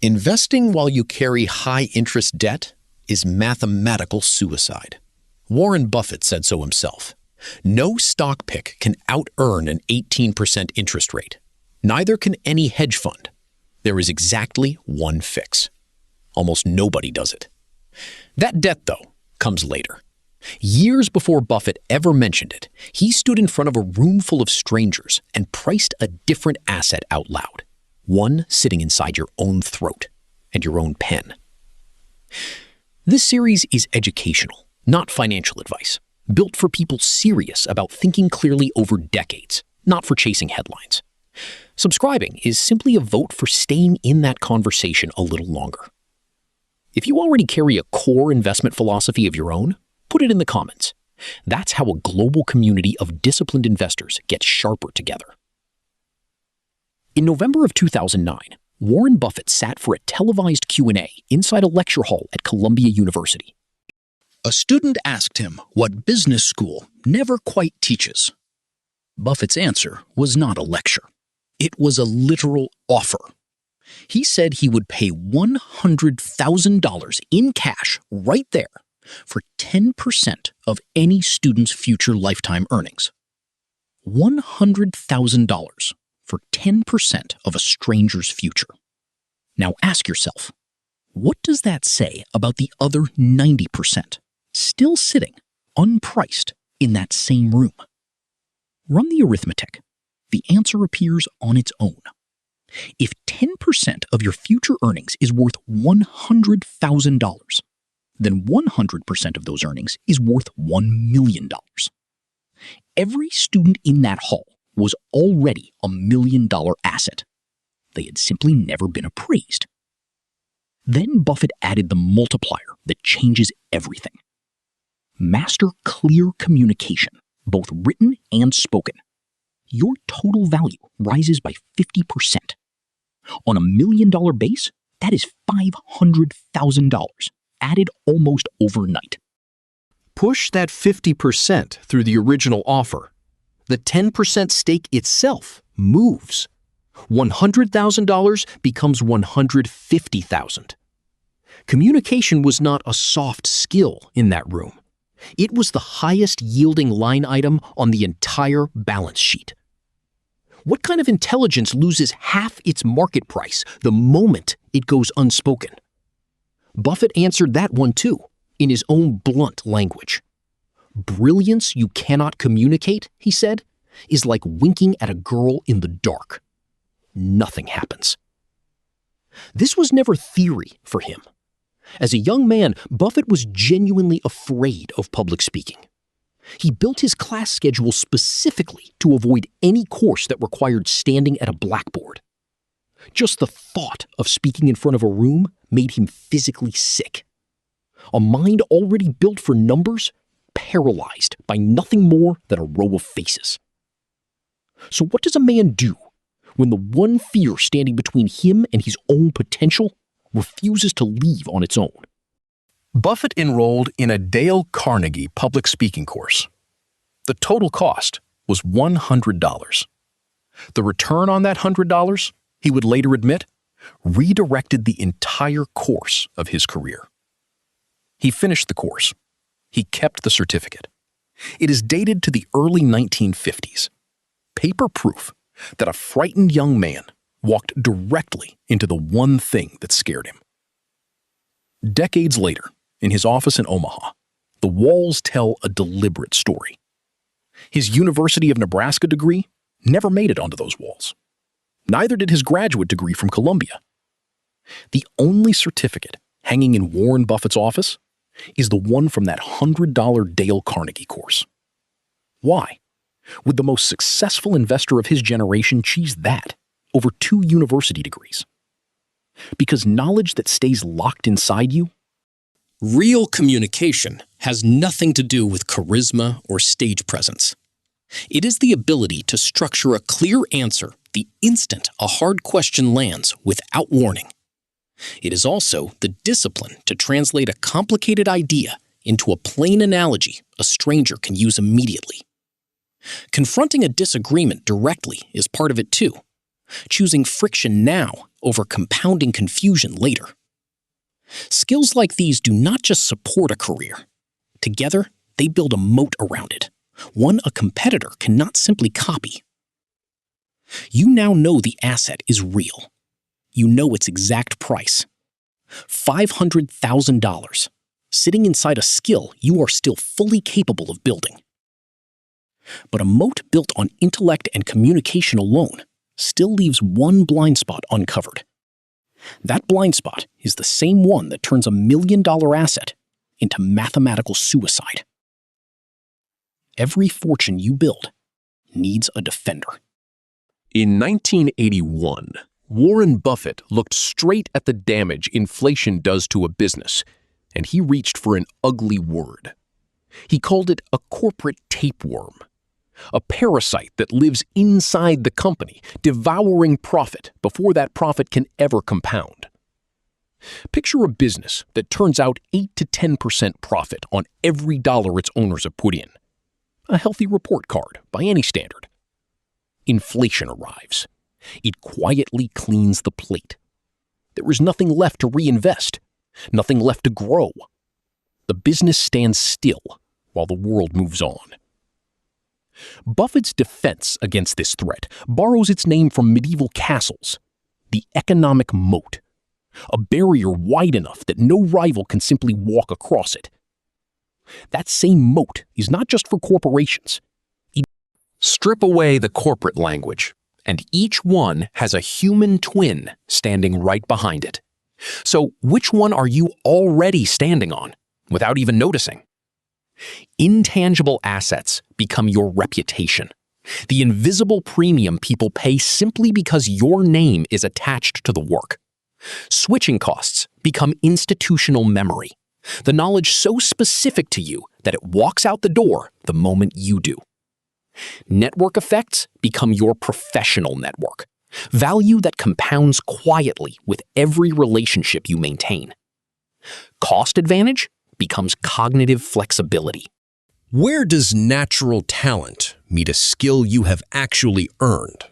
Investing while you carry high-interest debt is mathematical suicide. Warren Buffett said so himself. No stock pick can out-earn an 18% interest rate. Neither can any hedge fund. There is exactly one fix. Almost nobody does it. That debt, though, comes later. Years before Buffett ever mentioned it, he stood in front of a room full of strangers and priced a different asset out loud. One sitting inside your own throat and your own pen. This series is educational, not financial advice, built for people serious about thinking clearly over decades, not for chasing headlines. Subscribing is simply a vote for staying in that conversation a little longer. If you already carry a core investment philosophy of your own, put it in the comments. That's how a global community of disciplined investors gets sharper together. In November of 2009, Warren Buffett sat for a televised Q&A inside a lecture hall at Columbia University. A student asked him what business school never quite teaches. Buffett's answer was not a lecture. It was a literal offer. He said he would pay $100,000 in cash right there for 10% of any student's future lifetime earnings. $100,000 for 10% of a stranger's future. Now ask yourself, what does that say about the other 90% still sitting, unpriced, in that same room? Run the arithmetic. The answer appears on its own. If 10% of your future earnings is worth $100,000, then 100% of those earnings is worth $1 million. Every student in that hall was already a $1 million asset. They had simply never been appraised. Then Buffett added the multiplier that changes everything. Master clear communication, both written and spoken. Your total value rises by 50%. On a $1 million base, that is $500,000, added almost overnight. Push that 50% through the original offer. The 10% stake itself moves. $100,000 becomes $150,000. Communication was not a soft skill in that room. It was the highest yielding line item on the entire balance sheet. What kind of intelligence loses half its market price the moment it goes unspoken? Buffett answered that one too, in his own blunt language. Brilliance you cannot communicate, he said, is like winking at a girl in the dark. Nothing happens. This was never theory for him. As a young man, Buffett was genuinely afraid of public speaking. He built his class schedule specifically to avoid any course that required standing at a blackboard. Just the thought of speaking in front of a room made him physically sick. A mind already built for numbers, paralyzed by nothing more than a row of faces. So what does a man do when the one fear standing between him and his own potential refuses to leave on its own? Buffett enrolled in a Dale Carnegie public speaking course. The total cost was $100. The return on that $100, he would later admit, redirected the entire course of his career. He finished the course. He kept the certificate. It is dated to the early 1950s. Paper proof that a frightened young man walked directly into the one thing that scared him. Decades later, in his office in Omaha, the walls tell a deliberate story. His University of Nebraska degree never made it onto those walls. Neither did his graduate degree from Columbia. The only certificate hanging in Warren Buffett's office is the one from that $100 Dale Carnegie course. Why would the most successful investor of his generation choose that over 2 university degrees? Because knowledge that stays locked inside you. Real communication has nothing to do with charisma or stage presence. It is the ability to structure a clear answer the instant a hard question lands without warning. It is also the discipline to translate a complicated idea into a plain analogy a stranger can use immediately. Confronting a disagreement directly is part of it too, choosing friction now over compounding confusion later. Skills like these do not just support a career. Together, they build a moat around it, one a competitor cannot simply copy. You now know the asset is real. You know its exact price. $500,000, sitting inside a skill you are still fully capable of building. But a moat built on intellect and communication alone still leaves one blind spot uncovered. That blind spot is the same one that turns $1 million asset into mathematical suicide. Every fortune you build needs a defender. In 1981, Warren Buffett looked straight at the damage inflation does to a business, and he reached for an ugly word. He called it a corporate tapeworm, a parasite that lives inside the company, devouring profit before that profit can ever compound. Picture a business that turns out 8 to 10% profit on every dollar its owners have put in. A healthy report card by any standard. Inflation arrives. It quietly cleans the plate. There is nothing left to reinvest, nothing left to grow. The business stands still while the world moves on. Buffett's defense against this threat borrows its name from medieval castles, the economic moat, a barrier wide enough that no rival can simply walk across it. That same moat is not just for corporations. Strip away the corporate language, and each one has a human twin standing right behind it. So which one are you already standing on without even noticing? Intangible assets become your reputation, the invisible premium people pay simply because your name is attached to the work. Switching costs become institutional memory, the knowledge so specific to you that it walks out the door the moment you do. Network effects become your professional network, value that compounds quietly with every relationship you maintain. Cost advantage becomes cognitive flexibility. Where does natural talent meet a skill you have actually earned?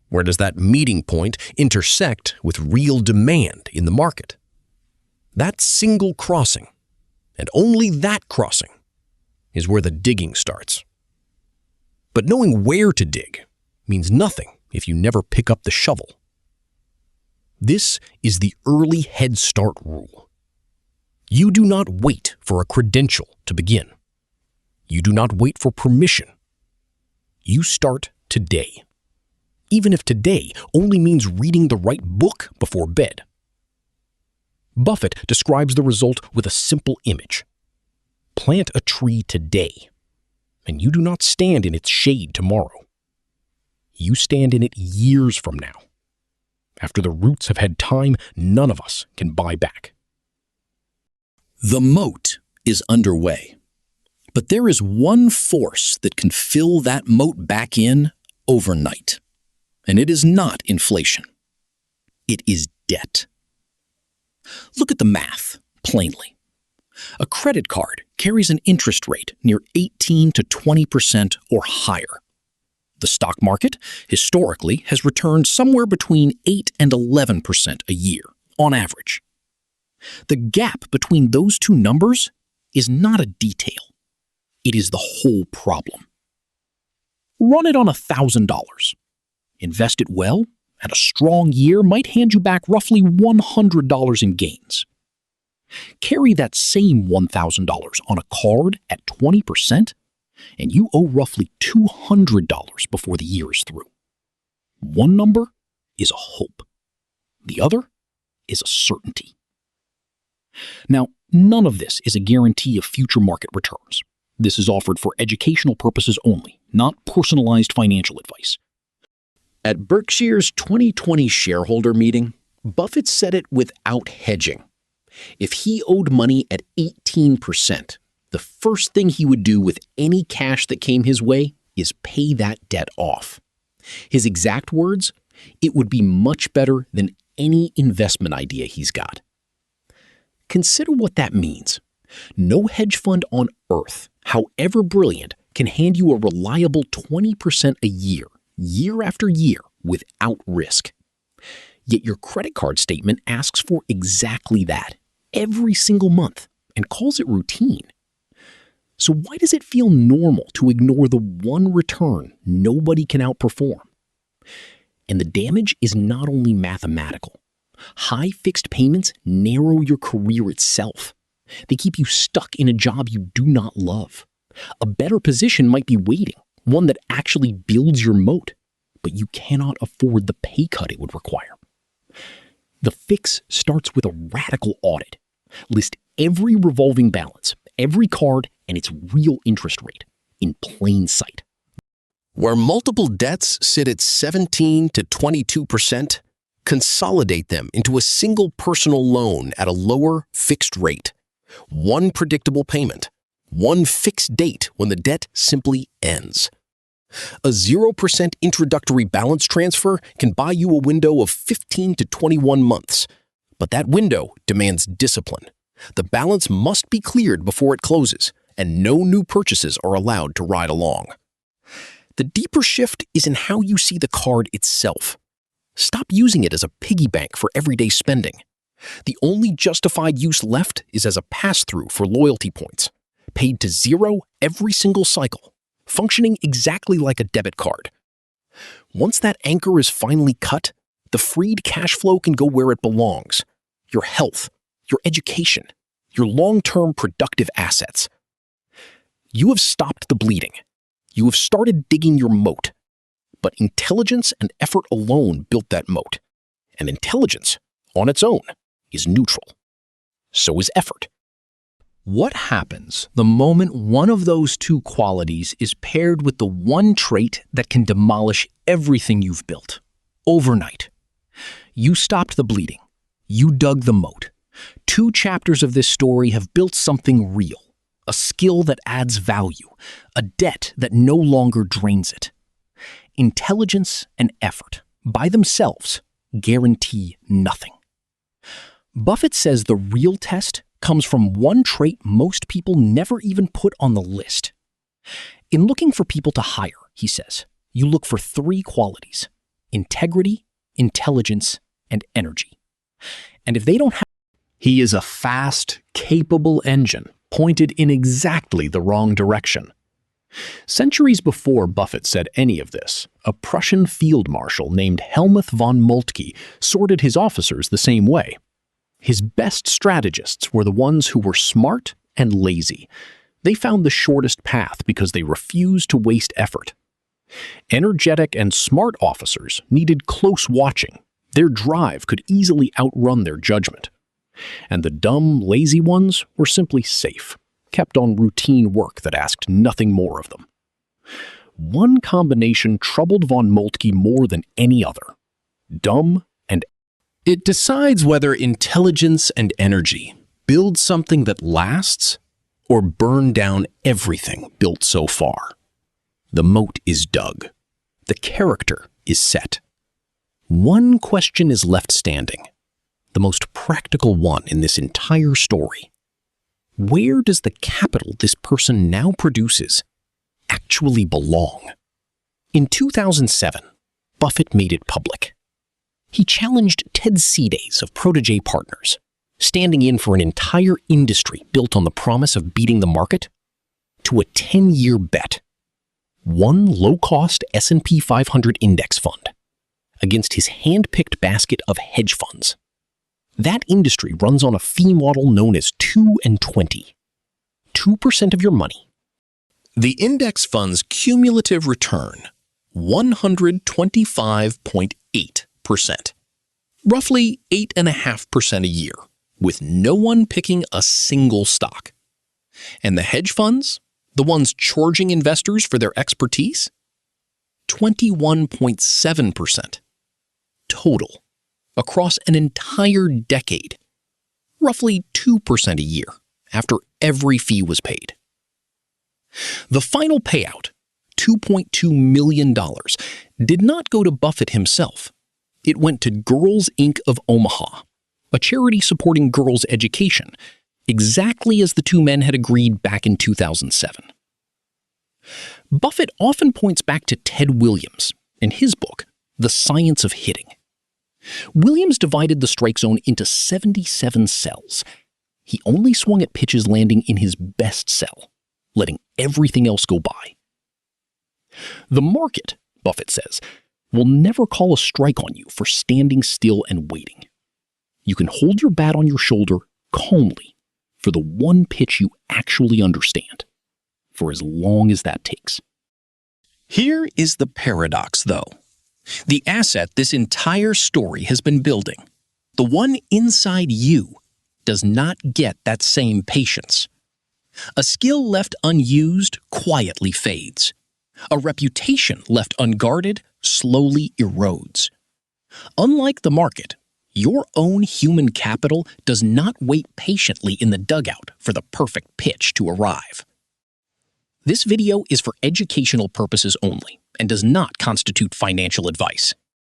Where does that meeting point intersect with real demand in the market? That single crossing, and only that crossing, is where the digging starts. But knowing where to dig means nothing if you never pick up the shovel. This is the early head start rule. You do not wait for a credential to begin. You do not wait for permission. You start today. Even if today only means reading the right book before bed. Buffett describes the result with a simple image. Plant a tree today, and you do not stand in its shade tomorrow. You stand in it years from now. After the roots have had time none of us can buy back. The moat is underway, but there is one force that can fill that moat back in overnight, and it is not inflation. It is debt. Look at the math, plainly. A credit card carries an interest rate near 18 to 20% or higher. The stock market, historically, has returned somewhere between 8 and 11% a year, on average. The gap between those two numbers is not a detail. It is the whole problem. Run it on $1,000. Invest it well, and a strong year might hand you back roughly $100 in gains. Carry that same $1,000 on a card at 20%, and you owe roughly $200 before the year is through. One number is a hope. The other is a certainty. Now, none of this is a guarantee of future market returns. This is offered for educational purposes only, not personalized financial advice. At Berkshire's 2020 shareholder meeting, Buffett said it without hedging. If he owed money at 18%, the first thing he would do with any cash that came his way is pay that debt off. His exact words, it would be much better than any investment idea he's got. Consider what that means. No hedge fund on earth, however brilliant, can hand you a reliable 20% a year, year after year, without risk. Yet your credit card statement asks for exactly that every single month and calls it routine. So why does it feel normal to ignore the one return nobody can outperform? And the damage is not only mathematical. High fixed payments narrow your career itself. They keep you stuck in a job you do not love. A better position might be waiting, one that actually builds your moat, but you cannot afford the pay cut it would require. The fix starts with a radical audit. List every revolving balance, every card, and its real interest rate in plain sight. Where multiple debts sit at 17 to 22%, consolidate them into a single personal loan at a lower fixed rate. One predictable payment, one fixed date when the debt simply ends. A 0% introductory balance transfer can buy you a window of 15 to 21 months, but that window demands discipline. The balance must be cleared before it closes, and no new purchases are allowed to ride along. The deeper shift is in how you see the card itself. Stop using it as a piggy bank for everyday spending. The only justified use left is as a pass-through for loyalty points, paid to zero every single cycle, functioning exactly like a debit card. Once that anchor is finally cut, the freed cash flow can go where it belongs: your health, your education, your long-term productive assets. You have stopped the bleeding. You have started digging your moat. But intelligence and effort alone built that moat. And intelligence, on its own, is neutral. So is effort. What happens the moment one of those two qualities is paired with the one trait that can demolish everything you've built? Overnight. You stopped the bleeding. You dug the moat. 2 chapters of this story have built something real, a skill that adds value, a debt that no longer drains it. Intelligence and effort, by themselves, guarantee nothing. Buffett says the real test comes from one trait most people never even put on the list. In looking for people to hire, he says, you look for 3 qualities: integrity, intelligence, and energy. And if they don't have, he is a fast, capable engine pointed in exactly the wrong direction. Centuries before Buffett said any of this, a Prussian field marshal named Helmuth von Moltke sorted his officers the same way. His best strategists were the ones who were smart and lazy. They found the shortest path because they refused to waste effort. Energetic and smart officers needed close watching. Their drive could easily outrun their judgment. And the dumb, lazy ones were simply safe, kept on routine work that asked nothing more of them. One combination troubled von Moltke more than any other: dumb and it decides whether intelligence and energy build something that lasts or burn down everything built so far. The moat is dug. The character is set. One question is left standing, the most practical one in this entire story. Where does the capital this person now produces actually belong? In 2007, Buffett made it public. He challenged Ted Seedays of Protégé Partners, standing in for an entire industry built on the promise of beating the market, to a 10-year bet. One low-cost S&P 500 index fund against his hand-picked basket of hedge funds. That industry runs on a fee model known as 2 and 20. 2% of your money. The index fund's cumulative return, 125.8%. Roughly 8.5% a year, with no one picking a single stock. And the hedge funds, the ones charging investors for their expertise, 21.7%. Total, across an entire decade, roughly 2% a year after every fee was paid. The final payout, $2.2 million, did not go to Buffett himself. It went to Girls Inc. of Omaha, a charity supporting girls' education, exactly as the two men had agreed back in 2007. Buffett often points back to Ted Williams in his book, the science of hitting. Williams divided the strike zone into 77 cells. He only swung at pitches landing in his best cell, letting everything else go by. The market, Buffett says, will never call a strike on you for standing still and waiting. You can hold your bat on your shoulder calmly for the one pitch you actually understand, for as long as that takes. Here is the paradox, though. The asset this entire story has been building, the one inside you, does not get that same patience. A skill left unused quietly fades. A reputation left unguarded slowly erodes. Unlike the market, your own human capital does not wait patiently in the dugout for the perfect pitch to arrive. This video is for educational purposes only and does not constitute financial advice.